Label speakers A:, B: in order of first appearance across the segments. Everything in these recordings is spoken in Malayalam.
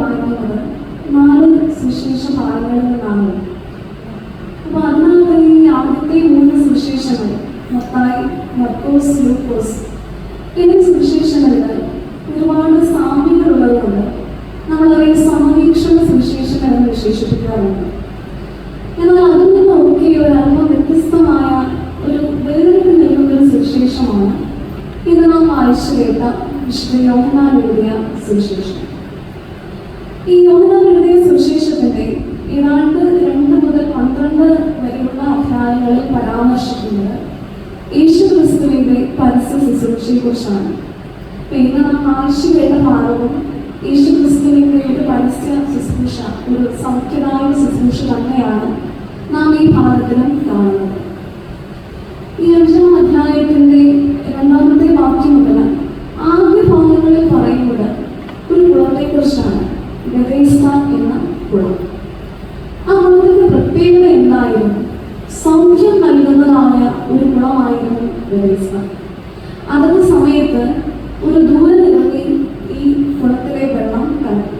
A: വായിക്കുന്നത് 4 സുവിശേഷ ഭാഗങ്ങളിൽ നിന്നാണ്. അപ്പോൾ അതിനകത്ത് ഈ ആദ്യത്തെ 3 സുവിശേഷങ്ങൾ മത്തായി, മർക്കോസ്, ലൂക്കോസ് എന്നീ സുവിശേഷങ്ങളിൽ ഒരുപാട് സാമ്യങ്ങളുള്ളതുകൊണ്ട് നമ്മളവയെ സമവീക്ഷണ സുവിശേഷങ്ങൾ എന്ന് വിശേഷിപ്പിക്കാറുണ്ട്. എന്നാൽ അതിൽ നിന്നൊക്കെ ഒരല്പം വ്യത്യസ്തമായ ഒരു വേറിട്ട് നിൽക്കുന്ന ഒരു സുവിശേഷമാണ് ഇത് നാം വായിച്ചു കേട്ട വിശുദ്ധ യോഹന്നാൻ എഴുതിയ സുവിശേഷം. ഈ യോഹന്നാൻ എഴുതിയ സുവിശേഷത്തിന്റെ ഏതാണ്ട് 2 മുതൽ 12 വരെയുള്ള അധ്യായങ്ങളിൽ പരാമർശിക്കുന്നത് യേശുക്രിസ്തുവിന്റെ പരസ്യ ശുശ്രൂഷയെ കുറിച്ചാണ്. ഇന്ന് നാം വായിച്ചു കേട്ട ഭാഗവും യേശുക്രിസ്തുവിന്റെ ഒരു പരസ്യ ശുശ്രൂഷ, ഒരു സൗഖ്യദായക ശുശ്രൂഷ തന്നെയാണ് നാം ഈ ഭാഗത്തിലും കാണുന്നത്. ഈ 5-ാം അധ്യായത്തിന്റെ 2-ാമത്തെ വാക്യം മുതൽ ആദ്യ ഭാഗങ്ങളിൽ പറയുന്നത് ഒരു കുളത്തെക്കുറിച്ചാണ്, ബെഥേസ്ദ എന്ന കുളം. ആ കുളത്തിന്റെ പ്രത്യേകത എന്തായിരുന്നു? സൗഖ്യം നൽകുന്നതായ ഒരു കുളമായിരുന്നു ബെഥേസ്ദ. അതേ സമയത്ത് ഒരു ദൂരെ നിറങ്ങി ഈ കുളത്തിലെ വെള്ളം കലങ്ങി.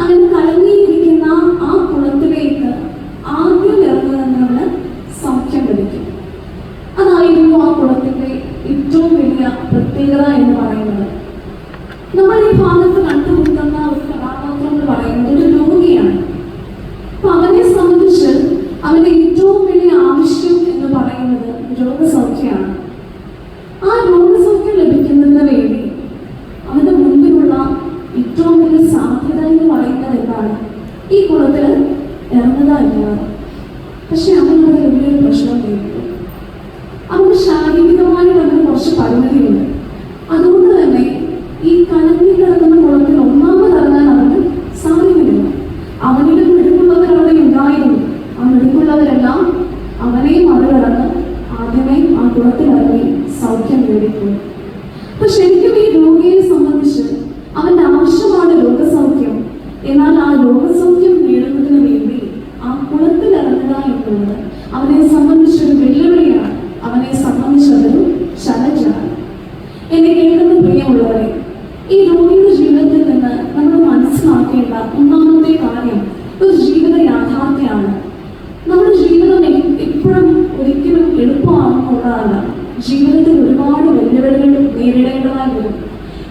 A: അങ്ങനെ കലങ്ങിയിരിക്കുന്ന ആ കുളത്തിലേക്ക് ആദ്യം ഇറങ്ങുന്നതിന് സൗഖ്യം ലഭിക്കും. അതായിരുന്നു ആ കുളത്തിന്റെ ഏറ്റവും വലിയ പ്രത്യേകത എന്ന് പറയുന്നത്. നമ്മൾ ഈ ഭാഗത്ത് കണ്ടുമുട്ടുന്ന ഒരു കഥാപാത്രം എന്ന് പറയുന്നത് ഒരു രോഗിയാണ്. അപ്പൊ അവനെ സംബന്ധിച്ച് അവന്റെ ഏറ്റവും വലിയ ആവശ്യം എന്ന് പറയുന്നത് രോഗസൗഖ്യമാണ്. ആ രോഗസൗഖ്യം ലഭിക്കുന്നതിന് വേണ്ടി അവന്റെ മുൻപിലുള്ള ഏറ്റവും വലിയ സാധ്യത എന്ന് പറയുന്നത് എന്താണ്? ഈ കുളത്തിൽ ഇറങ്ങുക എന്നതാണ്. പക്ഷെ അവനത് വലിയൊരു പ്രശ്നം നേരിട്ടു. അവന് ശാരീരികമായിട്ട് അതിന് കുറച്ച് പരിമിതിയുണ്ട്. അതുകൊണ്ട് തന്നെ ഈ കലങ്ങി കിടക്കുന്ന കുളത്തിൽ ഒന്നാമത് ഇറങ്ങാൻ അവന് സാധിക്കുന്നില്ല. അവനിൽ മിടുക്കുള്ളവർ അവിടെ ഉണ്ടായിരുന്നു. ആ മിടുക്കുള്ളവരെല്ലാം അവനെ മറികടന്ന് ആദ്യമേ ആ കുളത്തിലിറങ്ങി സൗഖ്യം നേടിപ്പോയി. അപ്പൊ ശരിക്കും ഈ രോഗിയെ സംബന്ധിച്ച് അവന്റെ ആവശ്യമാണ് രോഗസൗഖ്യം. എന്നാൽ ആ രോഗസൗഖ്യം നേടുന്നതിന് വേണ്ടി ആ കുളത്തിൽ ഇറങ്ങുക എന്നുള്ളത് അവനെ സംബന്ധിച്ചൊരു വെല്ലുവിളിയാണ്. അവനെ സംബന്ധിച്ചതൊരു ചലഞ്ചാണ്. എന്നെ കേൾക്കുന്ന പ്രിയമുള്ളവരെ, ഈ രോഗിയുടെ ജീവിതത്തിൽ നിന്ന് നമ്മൾ മനസ്സിലാക്കേണ്ട ഒന്നാമത്തെ കാര്യം ഒരു ജീവിത യാഥാർത്ഥ്യമാണ്. നമ്മുടെ ജീവിതം എപ്പോഴും ഒരിക്കലും എളുപ്പമാണെന്നുള്ളതല്ല. ജീവിതത്തിൽ ഒരുപാട് വെല്ലുവിളികൾ നേരിടേണ്ടതായി വരും.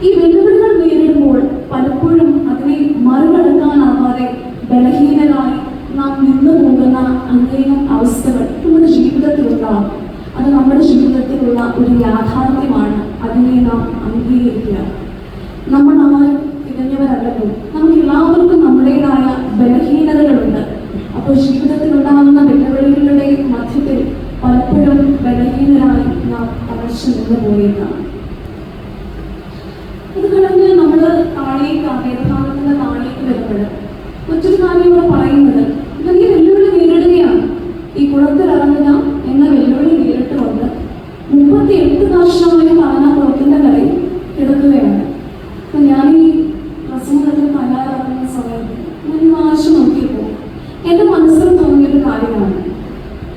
A: ഈ വെല്ലുവിളികൾ നേരിടുമ്പോൾ പലപ്പോഴും അതിനെ മറികടക്കാനാവാതെ ബലഹീനരായി നാം നിന്നു പോകുന്ന അനേകം അവസ്ഥകൾ നമ്മുടെ ജീവിതത്തിലുണ്ടാകും. അത് നമ്മുടെ ജീവിതത്തിലുള്ള ഒരു യാഥാർത്ഥ്യമാണ്. അതിനെ നാം അംഗീകരിക്കുക. നമ്മൾ ആരും തികഞ്ഞവരല്ലല്ലോ. നമുക്ക് എല്ലാവർക്കും നമ്മുടേതായ ബലഹീനതകളുണ്ട്. അപ്പോൾ ജീവിതത്തിലുണ്ടാകുന്ന വെല്ലുവിളികളുടെ മധ്യത്തിൽ പലപ്പോഴും ബലഹീനരായി നാം തളർച്ച നിന്ന് പോയേക്കാം. ഇത് കഴിഞ്ഞ് നമ്മൾ വേദഭാഗത്തിന്റെ താഴേക്ക് വരുമ്പോൾ മറ്റൊരു കാര്യം ഇവിടെ പറയുന്നത്, നീ വെല്ലുവിളി നേരിടുകയാണ്. ഈ കുളത്തിൽ ഇറങ്ങുക എന്ന വെല്ലുവിളി നേരിട്ടുകൊണ്ട് 38 വർഷമായി താൻ ആ കുളത്തിന്റെ കരയിൽ കിടക്കുകയാണ്. അപ്പൊ ഞാൻ ഈ പ്രസംഗത്തിൽ തയ്യാറാക്കുന്ന സമയത്ത് ഞാൻ ഈ വാശി നോക്കിയപ്പോൾ എന്റെ മനസ്സിൽ തോന്നിയൊരു കാര്യമാണ്,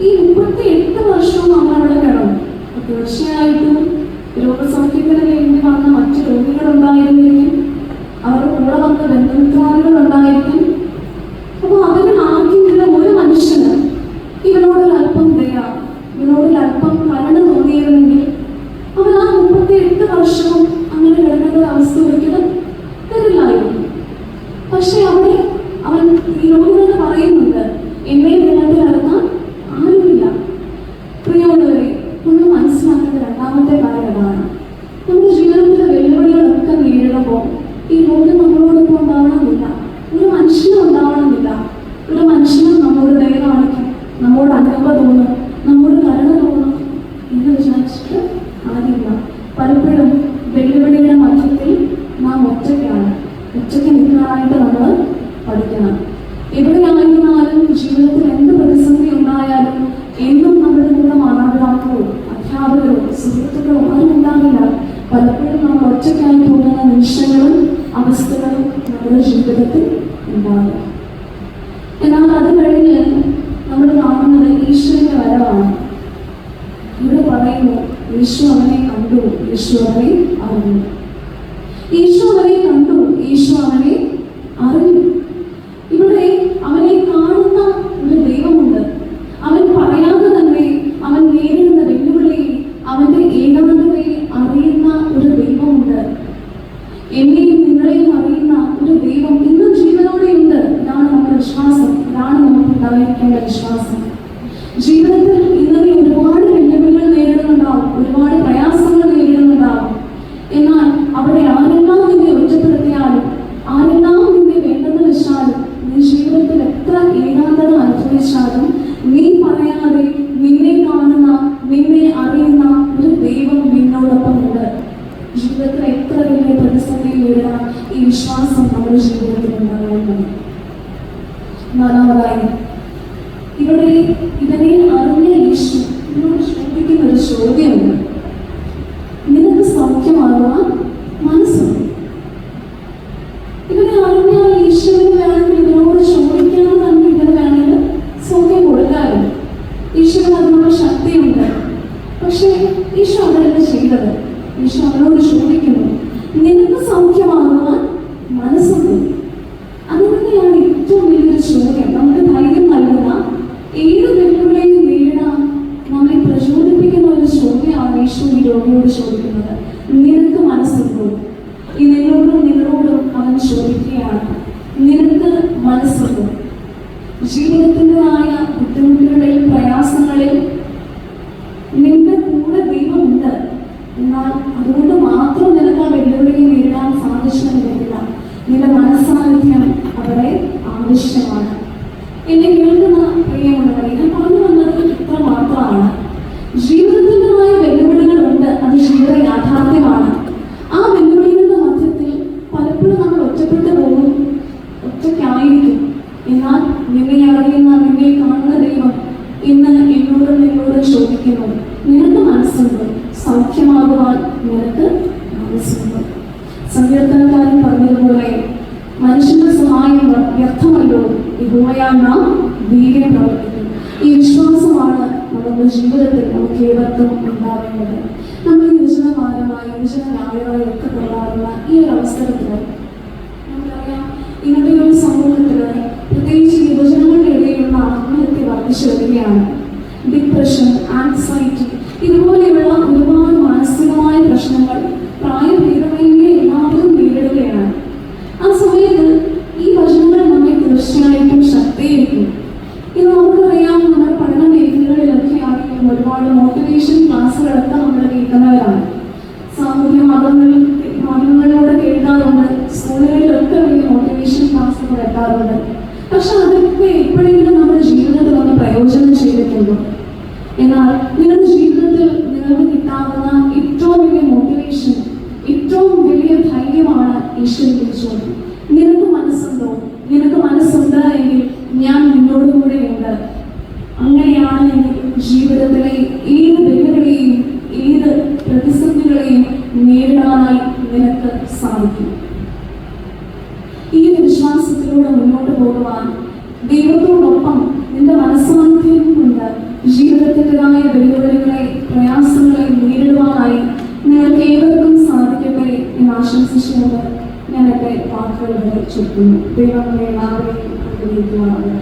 A: ഈ 38 വർഷവും നമ്മൾ അവിടെ കിടന്നു. തീർച്ചയായിട്ടും രോഗസൗഖ്യത്തിന് വേണ്ടി വന്ന മറ്റു രോഗികളുണ്ടായിരുന്നിരിക്കും, അവരുടെ കൂടെ വന്ന ബന്ധുമിത്രാദികളുണ്ടായിരിക്കും. അപ്പോൾ അവരിൽ ആർക്കെങ്കിലും ഒരു മനുഷ്യന് ഇവനോടൊരല്പം ദയ, ഇവനോടൊരല്പം കരുണ തോന്നിയിരുന്നെങ്കിൽ അവൻ ആ 38 വർഷവും അങ്ങനെ കിടക്കേണ്ട ഒരു അവസ്ഥ ഒരിക്കലും തരില്ലായിരുന്നു. പക്ഷെ അവിടെ അവൻ ഈ രോഗികളോട് പറയുന്നുണ്ട്, എന്നെ വെള്ളത്തിൽ ഇറങ്ങാൻ ആരുമില്ല. പ്രിയമുള്ളവരെ, നമ്മൾ മനസ്സിലാക്കേണ്ട രണ്ടാമത്തെ കാര്യം അതാണ്. നമ്മുടെ ജീവിതത്തിലെ വെല്ലുവിളികളൊക്കെ നേരിടുമ്പോൾ ഈ രോഗം നമ്മളോടൊപ്പം ഉണ്ടാവണമെന്നില്ല, ഒരു മനുഷ്യനും ഉണ്ടാവണമെന്നില്ല. ഒരു മനുഷ്യനും നമ്മോട് ദയ കാണിക്കും, നമ്മോട് അനുകമ്പ തോന്നും, നമ്മോട് കരുണ തോന്നും എന്ന് വിചാരിച്ചിട്ട് ആദ്യമില്ല. പലപ്പോഴും വെല്ലുവിളികളുടെ മധ്യത്തിൽ നാം ഒറ്റയ്ക്കാണ്. ഒറ്റയ്ക്ക് നിൽക്കാനായിട്ട് നമ്മൾ പഠിക്കണം. എവിടെയായിരുന്നാലും ജീവിതത്തിൽ എന്ത് പ്രതിസന്ധി ഉണ്ടായാലും എന്നും നമ്മുടെ കൂടെ മാതാപിതാക്കളോ അധ്യാപകരോ സുഹൃത്തുക്കളോ ആരും ഉണ്ടാകില്ല. പലപ്പോഴും നമ്മൾ ഒറ്റയ്ക്കായി പോകുന്ന നിമിഷങ്ങളും അവസ്ഥകളും നമ്മുടെ ജീവിതത്തിൽ ഉണ്ടാകും. എന്നാൽ അത് കഴിഞ്ഞ് നമ്മൾ കാണുന്നത് ഈശ്വരന്റെ വരവാണ്. ഇവിടെ പറയുന്നു, യേശു അവനെ കണ്ടു, യേശു അവനെ അറിഞ്ഞു. യേശു അവനെ കണ്ടു, യേശു അവനെ അറിഞ്ഞു ജീവിതത്തിൽ എത്ര വലിയ പ്രതിസന്ധി നേരിടാൻ ഈ വിശ്വാസം നമ്മുടെ ജീവിതത്തിൽ ഉണ്ടാകേണ്ടത്. നാലാമതായി ഇവിടെ ഇതിനെ അറിഞ്ഞ യേശു ഇതിനോട് ചോദിക്കുന്ന ഒരു ചോദ്യമുണ്ട്. നിനക്ക് സൗഖ്യമാകുവാൻ മനസ്സുണ്ട്. ഇതിനെ അറിഞ്ഞാൽ ഈശോന് വേണമെങ്കിൽ ഇതിനോട് ചോദിക്കാതെ തന്നെ ഇതിന് വേണമെങ്കിൽ സൗഖ്യം കൊടുക്കാറുണ്ട്. ഈശോന് അതിനുള്ള ശക്തിയുണ്ട്. പക്ഷേ ഈശോ അതല്ല ചെയ്തത്. ഈശോ അവനോട് ചോദിക്കുന്നു, നിനക്ക് സൗഖ്യമാകുവാൻ മനസ്സുണ്ട്. അതുതന്നെയാണ് ഏറ്റവും വലിയൊരു ചോദ്യം. നമുക്ക് ധൈര്യം നൽകുന്ന ഏത് വെല്ലുവിളിയും നേരിടാൻ നമ്മെ പ്രചോദിപ്പിക്കുന്ന ഒരു ചോദ്യമാണ് ഈശോ ഈ രോഗിയോട് ചോദിക്കുന്നത്. നിനക്ക് മനസ്സുണ്ടോ? ഈ നിങ്ങളോടും അവൻ ചോദിക്കുകയാണ്, നിനക്ക് മനസ്സുണ്ടോ? ജീവിതത്തിൻ്റെതായ ബുദ്ധിമുട്ടുകളിൽ, പ്രയാസങ്ങളിൽ നിന്റെ കൂടെ ദൈവമുണ്ട്. എന്നാൽ അതുകൊണ്ട് മാത്രം നിനക്ക് ആ വെല്ലുവിളിയെ നേരിടാൻ സാധിച്ചെന്ന് വരില്ല. നിന്റെ മനസ്സാന്നിധ്യം അവിടെ ആവശ്യമാണ്. എന്നെ കേൾക്കുന്ന പ്രിയമുള്ളവരെ, ഞാൻ പറഞ്ഞു വന്നത് ഇത്ര മാത്രമാണ്. ജീവിതത്തിൻ്റെതായ വെല്ലുവിളികളുണ്ട്, അത് ജീവിത യാഥാർത്ഥ്യമാണ്. ആ വെല്ലുവിളികളുടെ മധ്യത്തിൽ പലപ്പോഴും നമ്മൾ ഒറ്റപ്പെട്ടു പോകും, ഒറ്റയ്ക്കായിരിക്കും. എന്നാൽ നിന്നെ അറിയുന്ന, നിന്നെ കാണുന്ന ദൈവം ഇന്ന് എന്നോട് ചോദിക്കുന്നു, നിനക്ക് മനസ്സുണ്ട്? സൗഖ്യമാകുവാൻ നിനക്ക് മനസ്സുണ്ട്. സങ്കീർത്തനക്കാരൻ പറഞ്ഞതുപോലെ, മനുഷ്യന്റെ സഹായം വ്യർത്ഥമല്ലോ, യഹോവയാൽ നാം വീര്യം പ്രവർത്തിക്കും. ഈ വിശ്വാസമാണ് നമ്മുടെ ജീവിതത്തിൽ നമുക്ക് ഏവർക്കും ഉണ്ടാവേണ്ടത്. നമ്മൾ യുവജനവാരമായി, യുവജന ഞായറായി ഒക്കെ കൊള്ളാറുള്ള ഈ ഒരു അവസരത്തിൽ നമുക്കറിയാം, ഇന്നത്തെ ഒരു സമൂഹത്തിൽ പ്രത്യേകിച്ച് യുവജനങ്ങളുടെ ഇടയിലുള്ള ആത്മഹത്യ വർദ്ധിച്ചു വരികയാണ്. ഡിപ്രഷൻ, ആൻസൈറ്റി, ഇതുപോലെയുള്ള ഒരുപാട് മാനസികമായ പ്രശ്നങ്ങൾ പ്രായഭേദമന്യേ എല്ലാവരും നേരിടുകയാണ്. ആ സമയത്ത് ഈ വചനങ്ങൾ നമ്മെ തീർച്ചയായിട്ടും ശക്തിയേക്കും. ഇത് നമുക്കറിയാം, നമ്മുടെ പഠന മേഖലകളിലൊക്കെ ആണെങ്കിലും ഒരുപാട് മോട്ടിവേഷൻ ക്ലാസ്സുകളൊക്കെ നമ്മൾ കേൾക്കുന്നവരാണ്. സാമൂഹ്യ മാധ്യമങ്ങളിലൂടെ കേൾക്കാറുണ്ട്, സ്കൂളുകളിലൊക്കെ വലിയ മോട്ടിവേഷൻ ക്ലാസ്സുകൾ എത്താറുണ്ട്. പക്ഷെ അതൊക്കെ എപ്പോഴെങ്കിലും നമ്മുടെ ജീവിതത്തിൽ ഒന്ന് പ്രയോജനം ചെയ്തിട്ടുണ്ടോ? എന്നാൽ നിങ്ങളുടെ ജീവിതത്തിൽ നിങ്ങൾക്ക് കിട്ടാവുന്ന ഏറ്റവും വലിയ മോട്ടിവേഷൻ, ഏറ്റവും വലിയ ധൈര്യമാണ് ഈശോയുടെ ചോദ്യം. നിനക്ക് മനസ്സുണ്ടോ? നിനക്ക് മനസ്സുണ്ട് എങ്കിൽ ഞാൻ നിന്നോട് കൂടെയുണ്ട്. അങ്ങനെയാണെങ്കിൽ ജീവിതത്തിലെ ഏത് വെല്ലുവിളിയെയും ഏത് പ്രതിസന്ധികളെയും നേരിടാനായി നിനക്ക് സാധിക്കും. ഈ ഒരു വിശ്വാസത്തിലൂടെ മുന്നോട്ട് പോകുവാൻ ദൈവത്തോടൊപ്പം നിന്റെ മനസ്സാന്നിധ്യം കൊണ്ട് ജീവിതത്തിൻ്റെതായ വെല്ലുവിളികളെ, പ്രയാസങ്ങളെ നേരിടുവാനായി നിങ്ങൾക്ക് ഏവർക്കും സാധിക്കട്ടെ എന്ന് ആശംസിച്ചുകൊണ്ട് ഞാൻ എൻ്റെ വാക്കുകൾ ചുറ്റുന്നു. ദൈവം എല്ലാവരെയും അനുഗ്രഹിക്കുവാനാണ്.